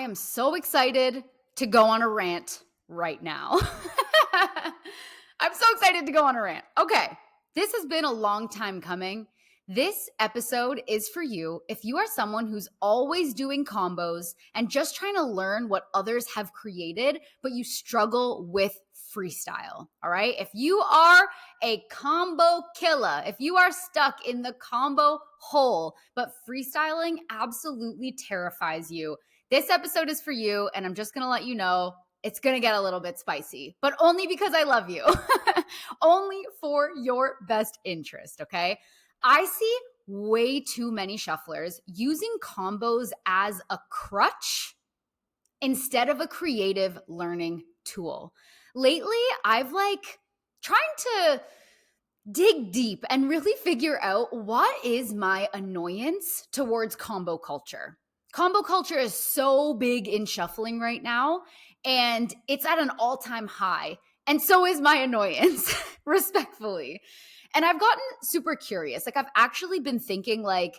am so excited to go on a rant right now. I'm so excited to go on a rant. Okay, this has been a long time coming. This episode is for you if you are someone who's always doing combos and just trying to learn what others have created, but you struggle with freestyle. All right. If you are a combo killer, if you are stuck in the combo hole, but freestyling absolutely terrifies you, this episode is for you. And I'm just going to let you know it's going to get a little bit spicy, but only because I love you, only for your best interest. Okay. I see way too many shufflers using combos as a crutch instead of a creative learning tool. Lately, I've trying to dig deep and really figure out what is my annoyance towards combo culture. Combo culture is so big in shuffling right now, and it's at an all-time high. And so is my annoyance, respectfully. And I've gotten super curious. I've actually been thinking why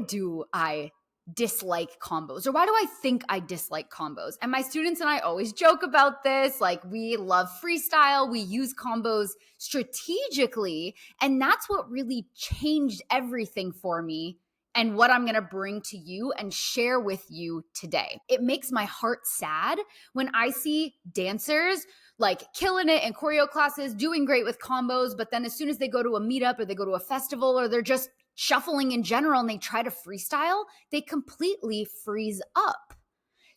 do I dislike combos? Or why do I think I dislike combos? And my students and I always joke about this. We love freestyle. We use combos strategically. And that's what really changed everything for me and what I'm going to bring to you and share with you today. It makes my heart sad when I see dancers killing it in choreo classes, doing great with combos, but then as soon as they go to a meetup or they go to a festival or they're just shuffling in general and they try to freestyle, they completely freeze up.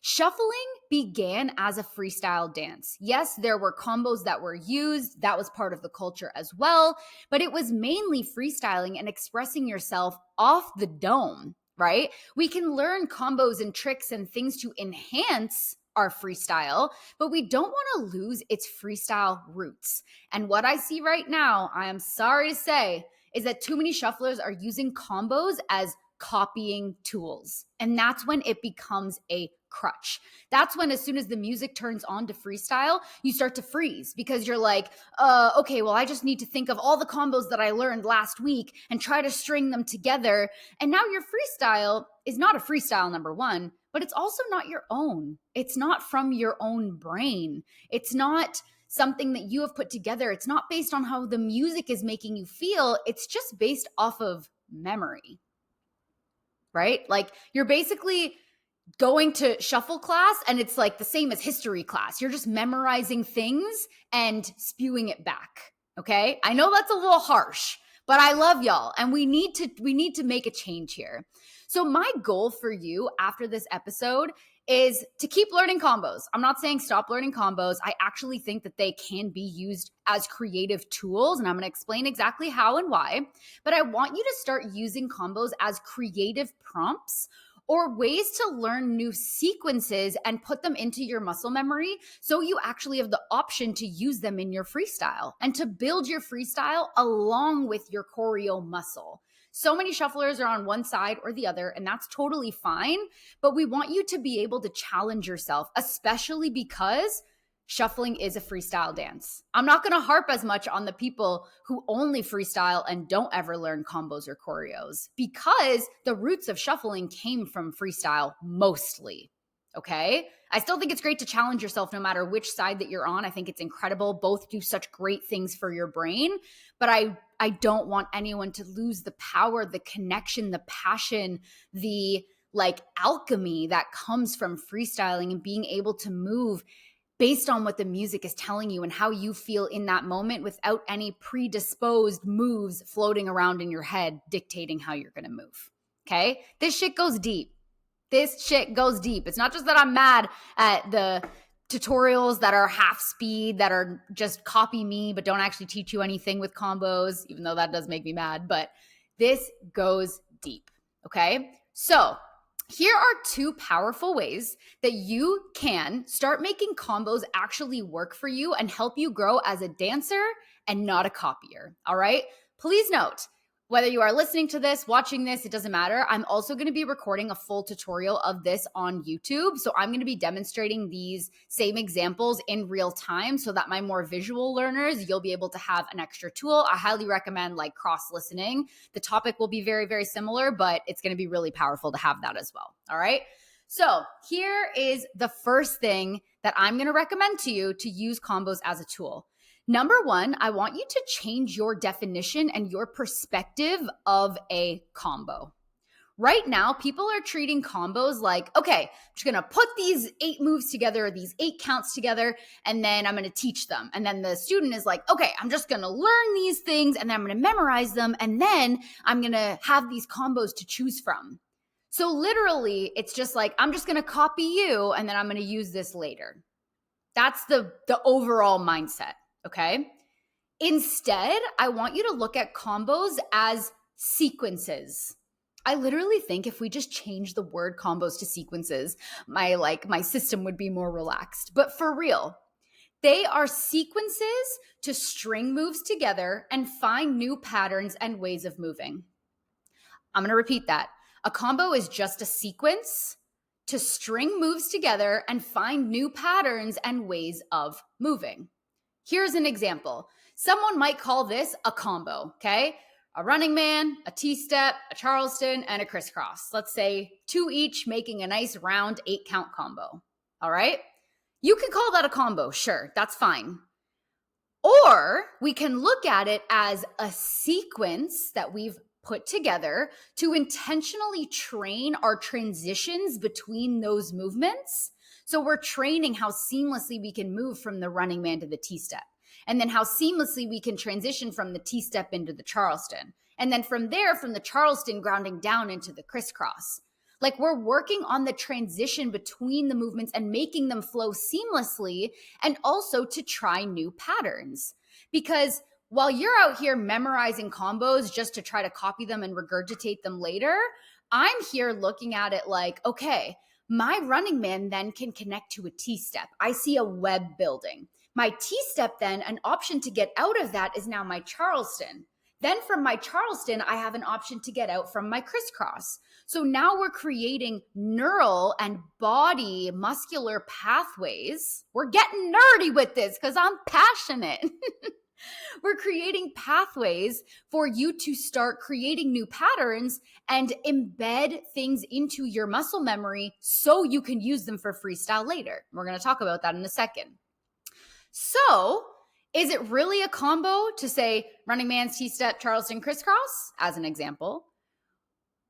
Shuffling began as a freestyle dance. Yes, there were combos that were used. That was part of the culture as well, but it was mainly freestyling and expressing yourself off the dome, right? We can learn combos and tricks and things to enhance our freestyle, but we don't want to lose its freestyle roots. And what I see right now, I am sorry to say, is that too many shufflers are using combos as copying tools. And that's when it becomes a crutch. That's when, as soon as the music turns on to freestyle, you start to freeze because you're okay, well, I just need to think of all the combos that I learned last week and try to string them together. And now your freestyle is not a freestyle, number one, but it's also not your own. It's not from your own brain. It's not something that you have put together. It's not based on how the music is making you feel. It's just based off of memory, right? You're basically going to shuffle class and it's the same as history class. You're just memorizing things and spewing it back. Okay. I know that's a little harsh, but I love y'all and we need to make a change here. So my goal for you after this episode is to keep learning combos. I'm not saying stop learning combos. I actually think that they can be used as creative tools, and I'm going to explain exactly how and why. But I want you to start using combos as creative prompts or ways to learn new sequences and put them into your muscle memory so you actually have the option to use them in your freestyle and to build your freestyle along with your choreo muscle. So many shufflers are on one side or the other, and that's totally fine. But we want you to be able to challenge yourself, especially because shuffling is a freestyle dance. I'm not going to harp as much on the people who only freestyle and don't ever learn combos or choreos because the roots of shuffling came from freestyle mostly. Okay. I still think it's great to challenge yourself no matter which side that you're on. I think it's incredible. Both do such great things for your brain, but I don't want anyone to lose the power, the connection, the passion, the alchemy that comes from freestyling and being able to move based on what the music is telling you and how you feel in that moment without any predisposed moves floating around in your head dictating how you're going to move. Okay. This shit goes deep. It's not just that I'm mad at the tutorials that are half speed, that are just copy me, but don't actually teach you anything with combos, even though that does make me mad. But this goes deep. Okay. So here are two powerful ways that you can start making combos actually work for you and help you grow as a dancer and not a copier. All right. Please note, whether you are listening to this, watching this, it doesn't matter. I'm also going to be recording a full tutorial of this on YouTube. So I'm going to be demonstrating these same examples in real time so that my more visual learners, you'll be able to have an extra tool. I highly recommend cross-listening. The topic will be very, very similar, but it's going to be really powerful to have that as well. All right. So here is the first thing that I'm going to recommend to you to use combos as a tool. Number one, I want you to change your definition and your perspective of a combo. Right now, people are treating combos like, okay, I'm just going to put these 8 moves together, these 8 counts together, and then I'm going to teach them. And then the student is like, okay, I'm just going to learn these things, and then I'm going to memorize them, and then I'm going to have these combos to choose from. So literally, it's just like, I'm just going to copy you, and then I'm going to use this later. That's the overall mindset, okay? Instead, I want you to look at combos as sequences. I literally think if we just change the word combos to sequences, my system would be more relaxed. But for real, they are sequences to string moves together and find new patterns and ways of moving. I'm going to repeat that. A combo is just a sequence to string moves together and find new patterns and ways of moving. Here's an example. Someone might call this a combo, okay? A running man, a T-step, a Charleston, and a crisscross. Let's say 2 each, making a nice round 8-count combo. All right? You can call that a combo, sure, that's fine. Or we can look at it as a sequence that we've put together to intentionally train our transitions between those movements. So we're training how seamlessly we can move from the running man to the T-step. And then how seamlessly we can transition from the T-step into the Charleston. And then from there, from the Charleston, grounding down into the crisscross. Like we're working on the transition between the movements and making them flow seamlessly, and also to try new patterns. Because while you're out here memorizing combos just to try to copy them and regurgitate them later, I'm here looking at it like, okay, my running man then can connect to a T-step. I see a web building. My T-step then, an option to get out of that is now my Charleston. Then from my Charleston, I have an option to get out from my crisscross. So now we're creating neural and body muscular pathways. We're getting nerdy with this because I'm passionate. We're creating pathways for you to start creating new patterns and embed things into your muscle memory so you can use them for freestyle later. We're going to talk about that in a second. So, is it really a combo to say running man's T-step, Charleston, crisscross, as an example?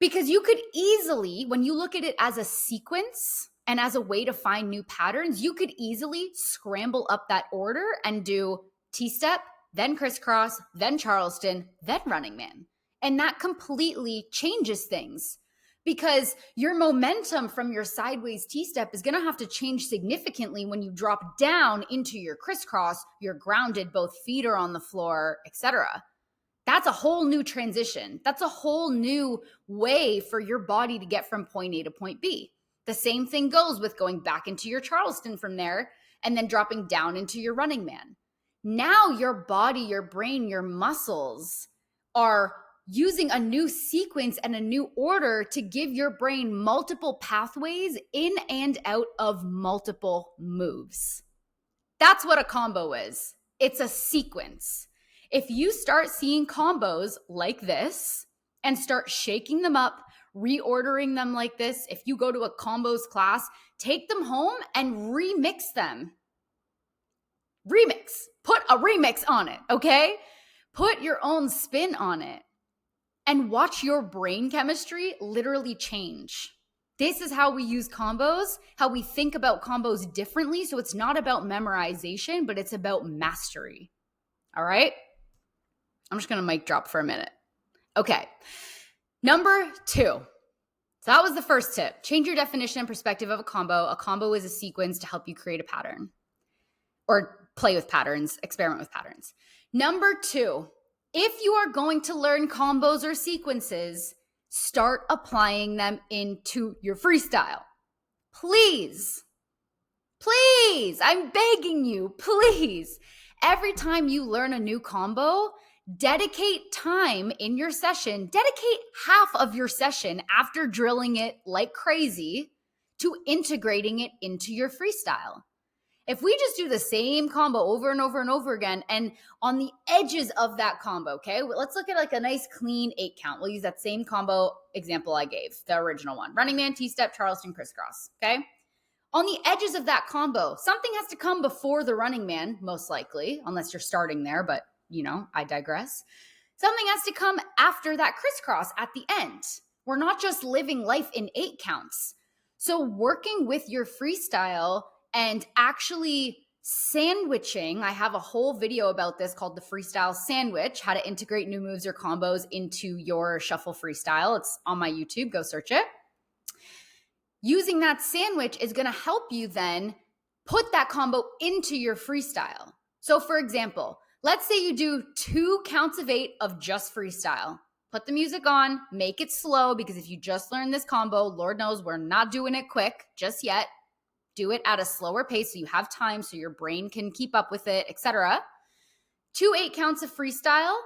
Because you could easily, when you look at it as a sequence and as a way to find new patterns, you could easily scramble up that order and do T-step, then crisscross, then Charleston, then running man. And that completely changes things. Because your momentum from your sideways T-step is going to have to change significantly when you drop down into your crisscross, you're grounded, both feet are on the floor, etc. That's a whole new transition. That's a whole new way for your body to get from point A to point B. The same thing goes with going back into your Charleston from there and then dropping down into your running man. Now your body, your brain, your muscles are using a new sequence and a new order to give your brain multiple pathways in and out of multiple moves. That's what a combo is. It's a sequence. If you start seeing combos like this and start shaking them up, reordering them like this, if you go to a combos class, take them home and remix them. Remix. Put a remix on it, okay? Put your own spin on it. And watch your brain chemistry literally change. This is how we use combos, how we think about combos differently. So it's not about memorization, but it's about mastery. All right? I'm just going to mic drop for a minute. Okay. Number 2. So that was the first tip. Change your definition and perspective of a combo. A combo is a sequence to help you create a pattern or play with patterns, experiment with patterns. Number 2. If you are going to learn combos or sequences, start applying them into your freestyle. Please, I'm begging you, please. Every time you learn a new combo, dedicate time in your session, dedicate half of your session after drilling it like crazy to integrating it into your freestyle. If we just do the same combo over and over and over again, and on the edges of that combo, okay, let's look at like a nice clean 8 count. We'll use that same combo example I gave, the original one. Running man, T-step, Charleston, crisscross, okay? On the edges of that combo, something has to come before the running man, most likely, unless you're starting there, but I digress. Something has to come after that crisscross at the end. We're not just living life in 8 counts. So working with your freestyle and actually sandwiching, I have a whole video about this called the freestyle sandwich, how to integrate new moves or combos into your shuffle freestyle. It's on my YouTube, go search it. Using that sandwich is going to help you then put that combo into your freestyle. So for example, let's say you do 2 counts of 8 of just freestyle. Put the music on, make it slow, because if you just learned this combo, Lord knows we're not doing it quick just yet. Do it at a slower pace so you have time so your brain can keep up with it, etc. 2 8 counts of freestyle,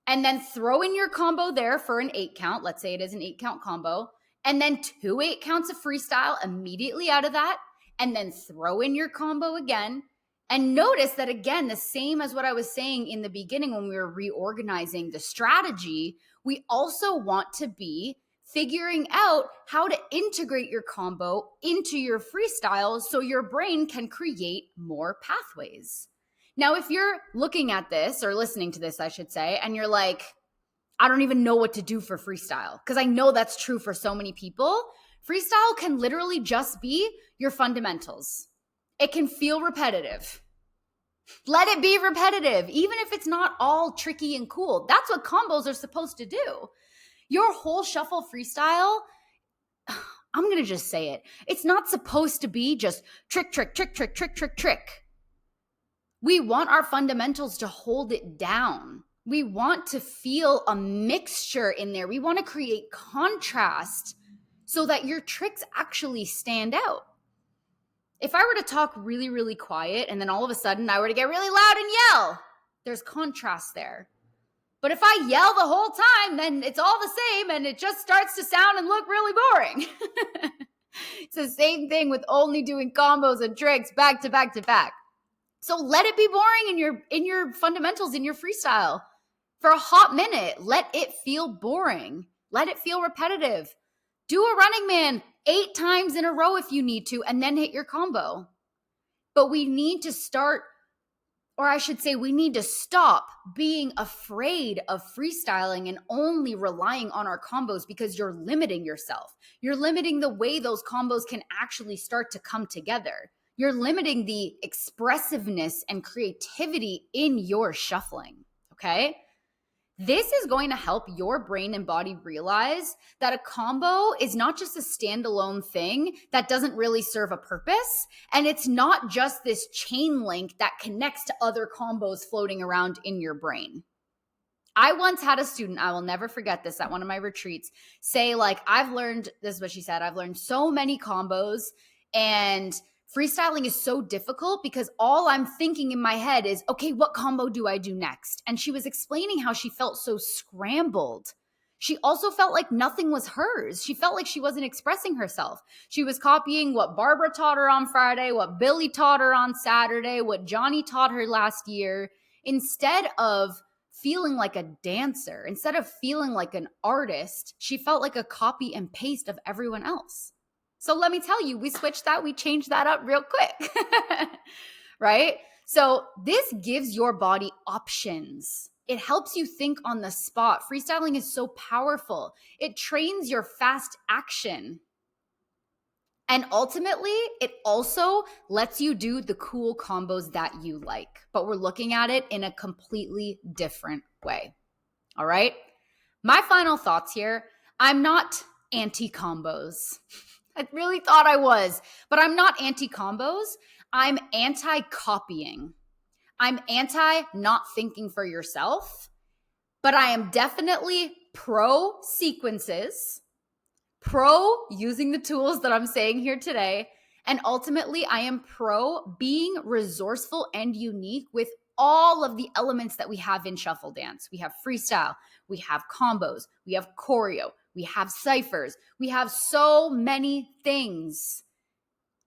and then throw in your combo there for an 8 count. Let's say it is an 8 count combo. And then 2 8 counts of freestyle immediately out of that, and then throw in your combo again. And notice that, again, the same as what I was saying in the beginning when we were reorganizing the strategy, we also want to be figuring out how to integrate your combo into your freestyle so your brain can create more pathways. Now, if you're looking at this or listening to this, I should say, and you're like, I don't even know what to do for freestyle, because I know that's true for so many people. Freestyle can literally just be your fundamentals. It can feel repetitive. Let it be repetitive, even if it's not all tricky and cool. That's what combos are supposed to do. Your whole shuffle freestyle, I'm going to just say it. It's not supposed to be just trick, trick, trick, trick, trick, trick, trick. We want our fundamentals to hold it down. We want to feel a mixture in there. We want to create contrast so that your tricks actually stand out. If I were to talk really, really quiet and then all of a sudden I were to get really loud and yell, there's contrast there. But if I yell the whole time, then it's all the same and it just starts to sound and look really boring. It's the same thing with only doing combos and tricks back to back to back. So let it be boring in your fundamentals, in your freestyle. For a hot minute, let it feel boring. Let it feel repetitive. Do a running man 8 times in a row if you need to, and then hit your combo. But we need to start, or I should say, we need to stop being afraid of freestyling and only relying on our combos, because you're limiting yourself. You're limiting the way those combos can actually start to come together. You're limiting the expressiveness and creativity in your shuffling, okay? This is going to help your brain and body realize that a combo is not just a standalone thing that doesn't really serve a purpose. And it's not just this chain link that connects to other combos floating around in your brain. I once had a student, I will never forget this, at one of my retreats, say like, this is what she said, I've learned so many combos, and freestyling is so difficult because all I'm thinking in my head is, okay, what combo do I do next? And she was explaining how she felt so scrambled. She also felt like nothing was hers. She felt like she wasn't expressing herself. She was copying what Barbara taught her on Friday, what Billy taught her on Saturday, what Johnny taught her last year, instead of feeling like a dancer, instead of feeling like an artist. She felt like a copy and paste of everyone else. So let me tell you, we switched that, we changed that up real quick, right? So this gives your body options. It helps you think on the spot. Freestyling is so powerful. It trains your fast action. And ultimately, it also lets you do the cool combos that you like. But we're looking at it in a completely different way. All right? My final thoughts here. I'm not anti-combos. I really thought I was, but I'm not anti-combos. I'm anti-copying. I'm anti-not thinking for yourself, but I am definitely pro-sequences, pro-using the tools that I'm saying here today, and ultimately I am pro-being resourceful and unique with all of the elements that we have in shuffle dance. We have freestyle, we have combos, we have choreo, we have ciphers. We have so many things.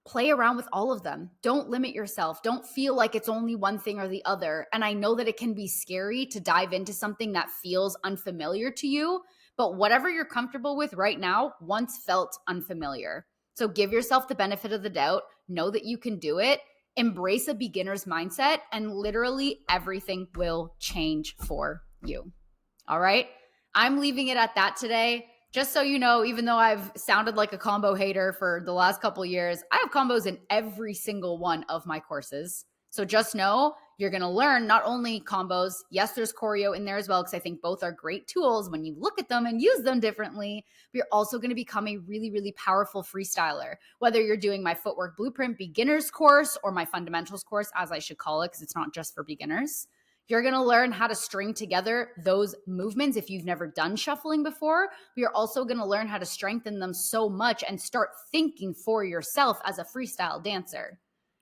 play around with all of them. Don't limit yourself. Don't feel like it's only one thing or the other. And I know that it can be scary to dive into something that feels unfamiliar to you, but whatever you're comfortable with right now once felt unfamiliar. So give yourself the benefit of the doubt. Know that you can do it. Embrace a beginner's mindset, and literally everything will change for you. All right? I'm leaving it at that today. Just so you know, even though I've sounded like a combo hater for the last couple years, I have combos in every single one of my courses. So just know you're going to learn not only combos, yes, there's choreo in there as well, because I think both are great tools when you look at them and use them differently, but you're also going to become a really, really powerful freestyler. Whether you're doing my Footwork Blueprint beginners course or my fundamentals course, as I should call it, because it's not just for beginners. You're going to learn how to string together those movements if you've never done shuffling before. But you're also going to learn how to strengthen them so much and start thinking for yourself as a freestyle dancer.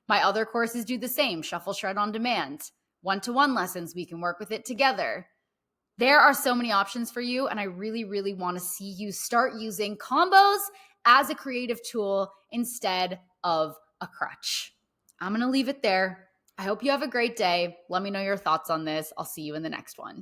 My other courses do the same, shuffle shred on demand, one-to-one lessons, we can work with it together. There are so many options for you, and I really, really want to see you start using combos as a creative tool instead of a crutch. I'm going to leave it there. I hope you have a great day. Let me know your thoughts on this. I'll see you in the next one.